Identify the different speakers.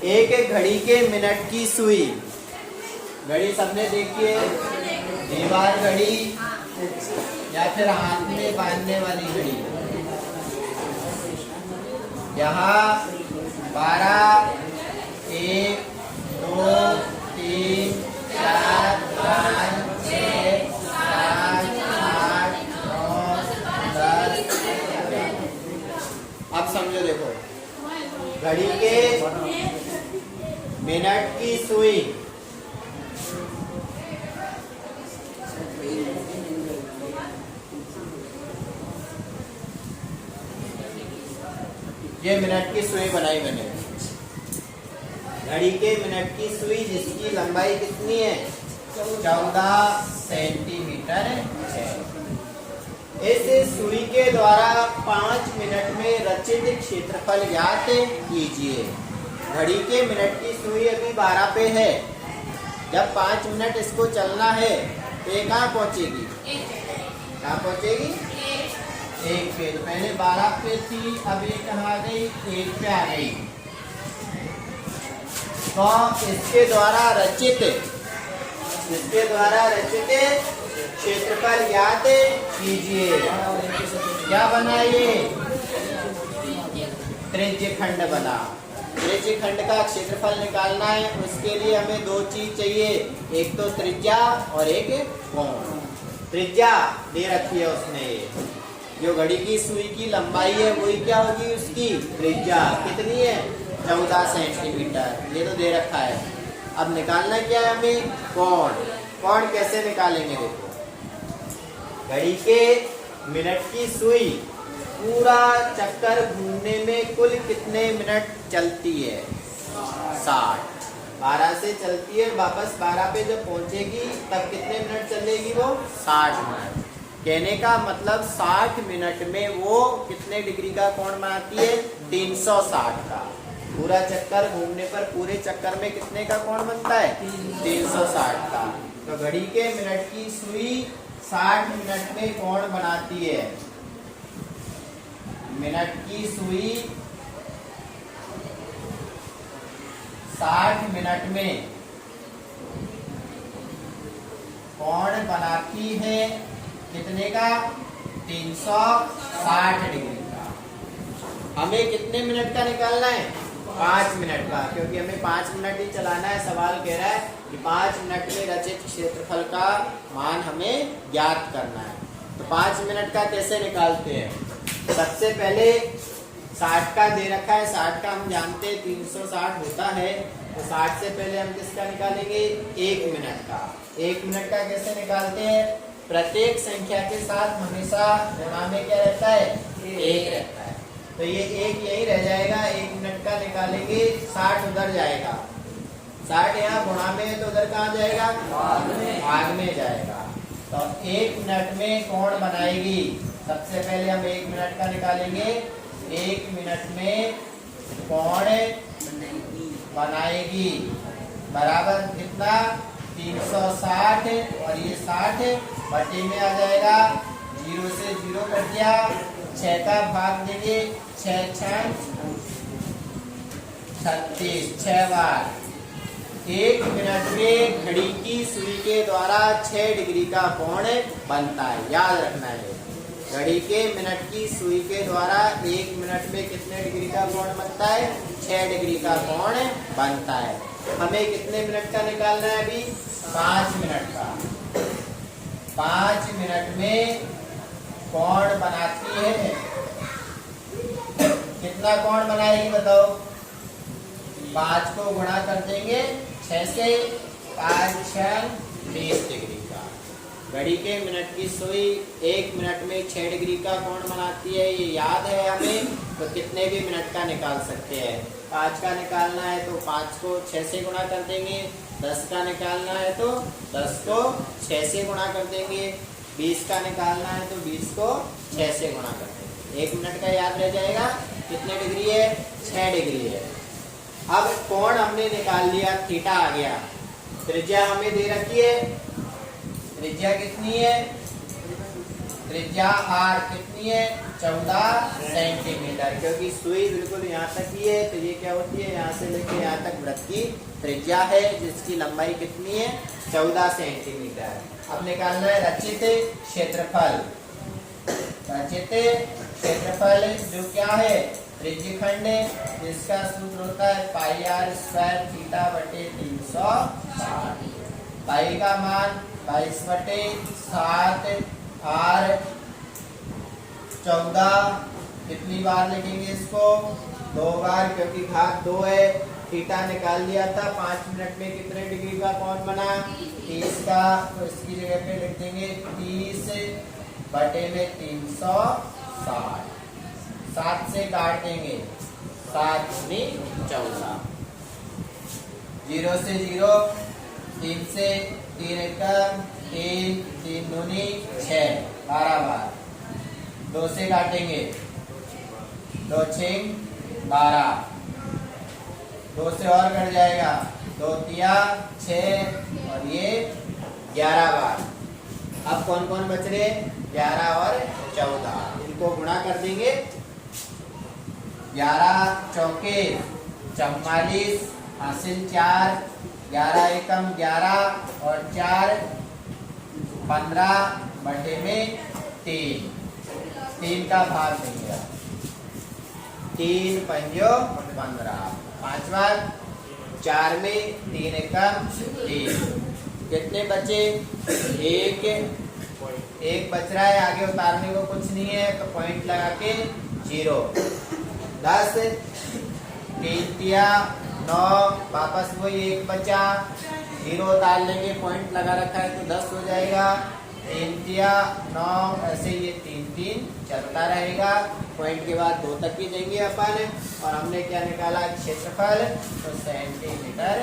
Speaker 1: एक घड़ी के मिनट की सुई। घड़ी सबने देखी है, दीवार घड़ी या फिर हाथ में बांधने वाली घड़ी। यहाँ 12, 1, 2, 3, 4, 5, 6, 7, 8, 9, 10। अब समझो, देखो घड़ी के मिनट की सुई। ये मिनट की सुई बनाई मैंने। घड़ी के मिनट की सुई जिसकी लंबाई कितनी है? 14 सेंटीमीटर है। इस सुई के द्वारा 5 मिनट में रचित क्षेत्रफल ज्ञात कीजिए। घड़ी के मिनट की सुई अभी 12 पे है। जब 5 मिनट इसको चलना है तो ये कहाँ पहुंचेगी? कहाँ पहुंचेगी? 1 पे। तो पहले 12 पे थी, अब ये कहाँ आ गई? 1 पे आ गई। तो इसके द्वारा रचित क्षेत्रफल ज्ञात कीजिए। क्या बना ये? त्रिज्य खंड बना। त्रिज्य खंड का क्षेत्रफल निकालना है, उसके लिए हमें 2 चीज चाहिए, एक तो त्रिज्या और एक कोण। त्रिज्या दे रखी है उसने, जो घड़ी की सुई की लंबाई है वही क्या होगी? उसकी त्रिज्या कितनी है? 14 सेंटीमीटर। ये तो दे रखा है। अब निकालना क्या है हमें? कोण। कोण कैसे निकालेंगे? देखो, घड़ी के मिनट की सुई पूरा चक्कर घूमने में कुल कितने मिनट चलती है? 60। 12 से चलती है, वापस 12 पे जब पहुंचेगी तब कितने मिनट चलेगी वो? 60 मिनट। कहने का मतलब 60 मिनट में वो कितने डिग्री का कोण बनाती है? 360 का। पूरा चक्कर घूमने पर पूरे चक्कर में कितने का कोण बनता है? 360 का। तो घड़ी के मिनट की सुई 60 मिनट में कोण बनाती है। मिनट की सुई 60 मिनट में कोण बनाती है कितने का? 360 डिग्री का। हमें कितने मिनट का निकालना है? 5 मिनट का, क्योंकि हमें 5 मिनट ही चलाना है। सवाल कह रहा है कि 5 मिनट में रचित क्षेत्रफल का मान हमें ज्ञात करना है। तो 5 मिनट का कैसे निकालते हैं? सबसे पहले 60 का दे रखा है, 60 का हम जानते हैं 360 होता है। तो 60 से पहले हम किसका निकालेंगे? 1 मिनट का। 1 मिनट का कैसे निकालते हैं? प्रत्येक संख्या के साथ हमेशा गुणा में क्या रहता है? 1 रहता है। तो ये 1 यही रह जाएगा। 1 मिनट का निकालेंगे, 60 उधर जाएगा। 60 यहाँ गुणा में है तो उधर कहाँ जाएगा? भाग में जाएगा। तो 1 मिनट में कोण बनाएगी। सबसे पहले हम 1 मिनट का निकालेंगे। 1 मिनट में कोण बनाएगी बराबर कितना? 360 और ये 60 बटे में आ जाएगा। 0 से 0 कट गया, 6 का भाग देंगे, 6 6 36, 6 बार। 1 मिनट में घड़ी की सुई के द्वारा 6 डिग्री का कोण बनता है। याद रखना है, घड़ी के मिनट की सुई के द्वारा 1 मिनट में कितने डिग्री का कोण बनता है? 6 डिग्री का कोण बनता है। हमें कितने मिनट का निकालना है अभी? 5 मिनट का। 5 मिनट में कोण बनाती है कितना कोण बनाएगी बताओ? 5 को गुणा कर देंगे 6 से, 5 6 20 डिग्री का। घड़ी के मिनट की सुई 1 मिनट में 6 डिग्री का कोण बनाती है, ये याद है हमें। तो कितने भी मिनट का निकाल सकते हैं। 5 का निकालना है तो 5 को 6 से गुणा कर देंगे। 10 का निकालना है तो 10 को 6 से गुणा कर देंगे। 20 का निकालना है तो 20 को 6 से गुणा कर देंगे। 1 मिनट का याद रह जाएगा। कितने डिग्री है? 6 डिग्री है। अब कोण हमने निकाल लिया, थीटा आ गया। त्रिज्या हमें दे रखी है। त्रिज्या कितनी है? त्रिज्या r कितनी है? 14 सेंटीमीटर, क्योंकि सुई बिल्कुल यहाँ तक ही है, तो ये क्या होती है, यहाँ से लेके यहाँ तक वृत्त की त्रिज्या है, जिसकी लंबाई कितनी है, 14 सेंटीमीटर। अब निकालना है रचित क्षेत्रफल। रचित क्षेत्रफल जो क्या है, त्रिज्यखंड, जिसका सूत्र होता है पाई आर स्क्वायर थीटा बटे 360। पाई का मान 22/7 आर 14। कितनी बार लिखेंगे इसको, 2 बार, क्योंकि घात 2 है। थीटा निकाल लिया था, 5 मिनट में कितने डिग्री का कोण बना, 30 का, तो इसकी जगह पे लिख देंगे 30 बटे में 360। 7 से काट देंगे, 7 दूनी 14, 0 से 0, 3 से 3 एकम 3, 3 दूनी 6, 12 बार। 2 से काटेंगे, 2 6 12, 2 से और कट जाएगा, 2 तिया 6 और ये 11 बार। अब कौन कौन बच रहे, 11 और 14, इनको गुणा कर देंगे। 11 चौके 44, हासिल 4, 11 एकम 11 और 4 15 बटे में 3, 3 का भाग देंगे, 3 पंजो 15, 5 बार, 4 में 3 एकम 3, कितने बचे, एक बच रहा है, आगे उतारने को कुछ नहीं है, तो पॉइंट लगा के 0। 10, 3 तिया 9, वापस वही 1 बचा, 0 उतार लेंगे, पॉइंट लगा रखा है तो 10 हो जाएगा। 3 तिया 9, ऐसे ये 3 3 चलता रहेगा, पॉइंट के बाद 2 तक ही देंगे अपन। और हमने क्या निकाला, क्षेत्रफल, तो सेंटीमीटर।